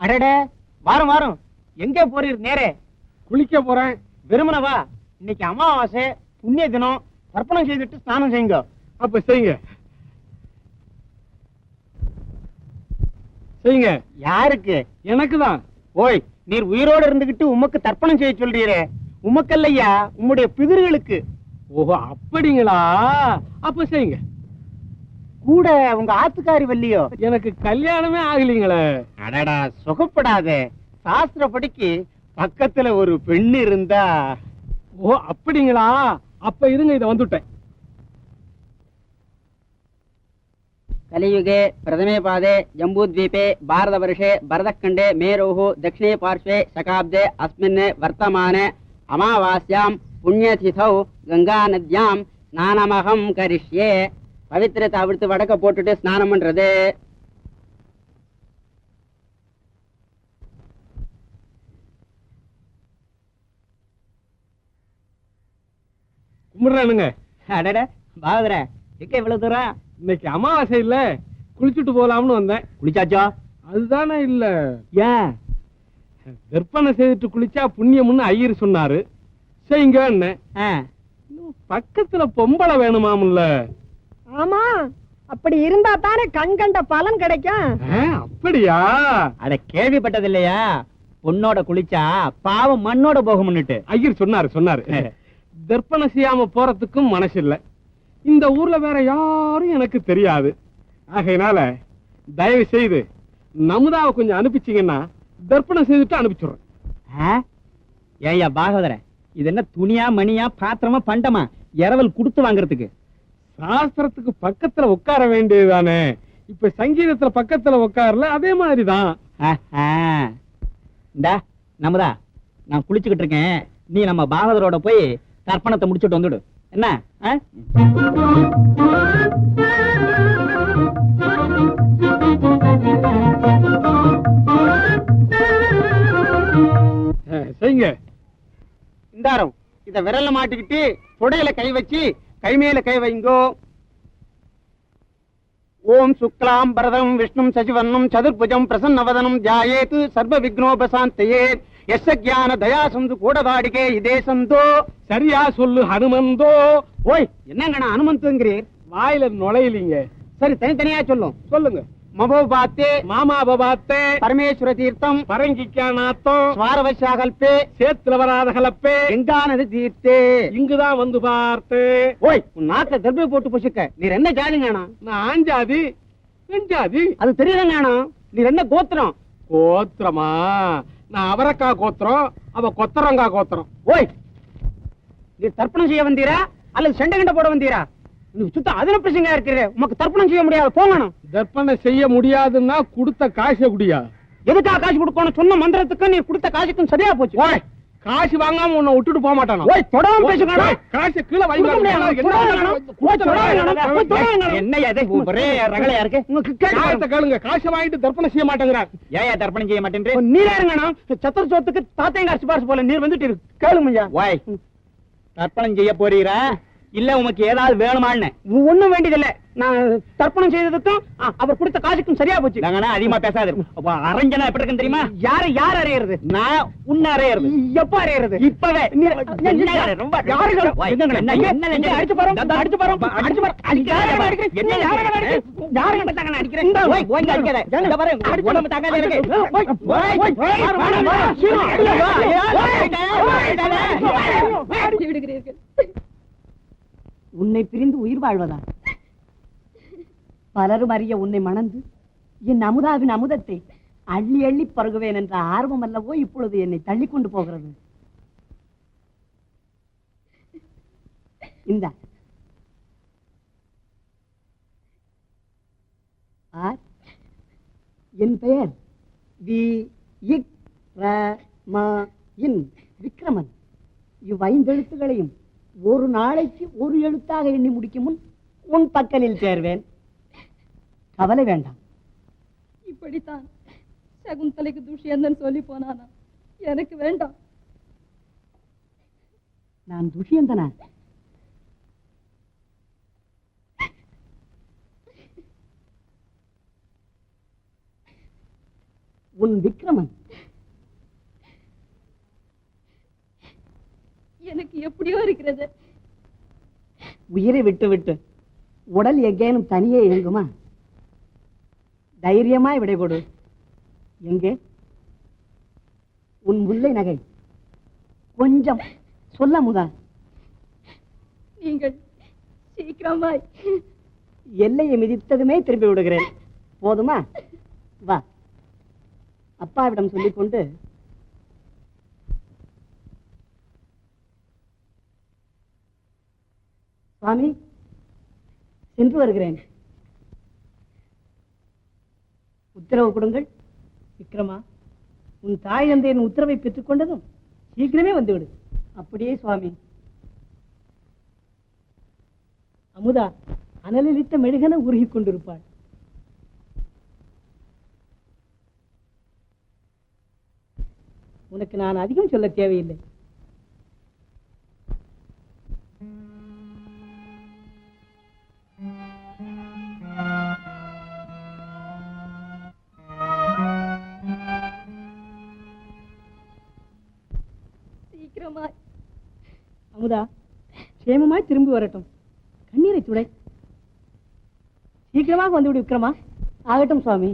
அடடே, வாரம் வாரம் எங்க போறீர்? நேரே குளிக்க போறேன். வெறுமனவா? இன்னைக்கு அமாவாசை, புண்ணிய தினம். தர்ப்பணம் செய்துட்டு ஸ்நானம் செய்யுங்க. அப்ப செய்யுங்க செய்யுங்க. யாருக்கு? எனக்கு தான். ஓய், நீர் உயிரோடு இருந்துகிட்டு உமக்கு தர்ப்பணம் செய்ய சொல்றீரே, உமக்கல்லையா, உம்முடைய பிதிர்களுக்கு. ஓஹோ, அப்படிங்களா? அப்ப செய்யுங்க. கூட உங்க ஆத்துக்காரி வல்லியோ? எனக்கு கல்யாணமே ஆகலீங்களே. அடடா, சுகப்படாதே. சாஸ்திரப்படிக்கு பக்கத்துல ஒரு பெண் இருந்தா. ஓ, அப்படிங்களா? அப்ப இருங்க, இத வந்துட்டேன். कलियुगे प्रथमे पादे जम्बूद्वीपे भारतवर्षे भरतखण्डे मेरोः दक्षिणे पार्श्वे शकाब्दे अस्मिन् वर्तमाने अमावास्यां पुण्यतिथौ गंगानद्यां स्नानमहं करिष्ये. पवित्रता अविर्த்து வடக்க போட்டுட்டு ஸ்நானம் பண்றது. கும்பிடுறானுங்க. அடட பாகதர, எங்க இவ்வளவு தூரம்? இன்னைக்கு அமாவாசை இல்ல, குளிச்சுட்டு போலாம்னு வந்தேன். குளிச்சாச்சோ? அதுதானே இல்ல. ஏன்? தர்ப்பணம் செய்துட்டு குளிச்சா புண்ணியம்னு ஐயர் சொன்னாரு. செய்யுங்க. பக்கத்துல பொம்பளை வேணுமாம்ல. ஆமா, அப்படி இருந்தா தானே கண் கண்ட பலன் கிடைக்கும். அப்படியா? அத கேள்விப்பட்டது இல்லையா? பொண்ணோட குளிச்சா பாவம் மண்ணோட போகும்னுட்டு ஐயர் சொன்னாரு. தர்ப்பணம் செய்யாம போறதுக்கும் மனசு இல்ல. இந்த ஊர்ல வேற யாரும் எனக்கு தெரியாது. ஆகையினால தயவு செய்து நமுதாவை கொஞ்சம் அனுப்பிச்சீங்கன்னா தர்ப்பணம் செய்துட்டு அனுப்பிச்சுடுறேன். ஏய்யா பாகவதர, இது என்ன துணியா மணியா பாத்திரமா பண்டமா இரவல் கொடுத்து வாங்குறதுக்கு? சாஸ்திரத்துக்கு பக்கத்துல உட்கார வேண்டியதுதானே. இப்ப சங்கீதத்துல பக்கத்துல உட்காரல, அதே மாதிரிதான். இந்தா நமுதா, நான் குளிச்சுக்கிட்டு இருக்கேன். நீ நம்ம பாகவதரோட போய் தர்ப்பணத்தை முடிச்சுட்டு வந்துடு. என்ன? செய்யுங்க. இந்தாரம், இத விரல்ல மாட்டிக்கிட்டு தொடையில கை வச்சு கை மேல கை வைங்கோ. ஓம் சுக்லாம் பரதம் விஷ்ணும் சசிவர்ணம் சதுர்புஜம் பிரசன்னவதனம் ஜாயேது சர்வ விக்னோபசாந்தயே எஸ் ஞான தயா சந்து கூடவாடிக்கே இதே சந்தோ. சரியா சொல்லு ஹனுமந்தோ. ஓய், என்னங்கண்ணா அனுமந்துங்கிறீர்? வாயில நுழையிலீங்க. சரி, தனித்தனியா சொல்லும். சொல்லுங்க. மபோ பாத்தே மாமா பபாத்தே பரமேஸ்வர தீர்த்தம் பரங்கிக்கா நாத்தம் ஸ்வாரவசாகல்பே சேத்துல வராத கலப்பே எங்கானது தீர்த்தே இங்குதான் வந்து பார்த்து. ஓய், உன் நாக்க தர்பை போட்டு புசுக்க. நீர் என்ன ஜாதிங்கண்ணா? நான் ஆஞ்சாதி பெஞ்சாதி. அது தெரியுதுங்கண்ணா. நீர் என்ன கோத்திரம்? கோத்திரமா? நான் அவரக்கா கோத்திரம், அவ கொத்தரங்கா கோத்திரம். ஓய், நீர் தர்ப்பணம் செய்ய வந்தீரா அல்லது செண்டை கண்ட போட வந்தீரா? நீ சுத்த அதின பிரசங்க இருக்கிற. உமக்கு தர்ப்பணம் செய்ய முடியாது, போங்கணும். தர்ப்பணம் செய்ய முடியாதுன்னா கொடுத்த காசை குடியா? எதுக்கா காசு கொடுக்கணும்? சொன்ன மந்திரத்துக்கு நீ கொடுத்த காசுக்கும் சரியா போச்சு. ஓய், காசு வாங்காம உன்னை விட்டுட்டு போக மாட்டானா? ஓய், தொடாம பேசுங்க. காசு கீழே வாங்கி என்ன ஒரே ரகலையா இருக்கு? கேளுங்க. காசை வாங்கிட்டு தர்ப்பணம் செய்ய மாட்டேங்கிறார். ஏன் தர்ப்பணம் செய்ய மாட்டேன்? நீரா இருங்கண்ணா. சத்திர சோத்துக்கு தாத்தையங்க சிபாரிசு போல நீர் வந்துட்டு கேளுங்க. ஓய், தர்ப்பணம் செய்ய போறீரா இல்ல உமக்கு ஏதாவது வேணுமான்னு? ஒண்ணும் வேண்டியதில்லை. நான் தர்ப்பணம் செய்ததுக்கும் அவர் கொடுத்த காசுக்கும் சரியா போச்சு. அதிகமா பேசாது. அரஞ்சனா எப்படி இருக்குன்னு தெரியுமா? யார் அறையிறது? நான் உன்ன அறையிறது. எப்ப அறையிறது? இப்பவே. ரொம்ப அடிச்சு பாரு, அடிச்சு பாரு, அடிச்சு பாரு. என்ன யாரு கண்டாங்க அடிக்கிறேன்? உன்னை பிரிந்து உயிர் வாழ்வதா? பலரும் அறிய உன்னை மணந்து என் அமுதாவின் அமுதத்தை அள்ளி அள்ளி பருகுவேன் என்ற ஆர்வம் அல்லவோ இப்பொழுது என்னை தள்ளி கொண்டு போகிறது. இந்த என் பெயர் விக்ரமன். இவ்வைந்தெழுத்துகளையும் ஒரு நாளைக்கு ஒரு எழுத்தாக எண்ணி முடிக்கும் முன் உன் பக்கலில் சேர்வேன். கவலை வேண்டாம். இப்படித்தான் சகுந்தலைக்கு துஷ்யந்தன் சொல்லி போனானா? எனக்கு வேண்டாம். நான் துஷ்யந்தனா? உன் விக்ரமன். எனக்கு எப்படியோ இருக்கிறது. உயிரை விட்டு விட்டு உடல் எங்கேனும் தனியே இயங்குமா? தைரியமாய் விடை கொடு. எங்கே உன் முல்லை நகை? கொஞ்சம் சொல்ல முதா. நீங்கள் சீக்கிரமாய். எல்லையை மிதித்ததுமே திரும்பி விடுகிறேன். போதுமா? வா. அப்பாவிடம் சொல்லிக்கொண்டு சுவாமி சென்று வருகிறேன். உத்தரவு கொடுங்கள். விக்ரமா, உன் தாய் தந்தையின் உத்தரவை பெற்றுக் கொண்டதும் சீக்கிரமே வந்துவிடு. அப்படியே சுவாமி. அமுதா அனலித்த மெழுகன உருகிக் கொண்டிருப்பாள். உனக்கு நான் அதிகம் சொல்ல தேவையில்லை. சீக்கிரமாய். அமுதா சேமமாய் திரும்பி வரட்டும். கண்ணீரை துடை. சீக்கிரமாக வந்துவிடு விக்ரமா. ஆகட்டும் சுவாமி.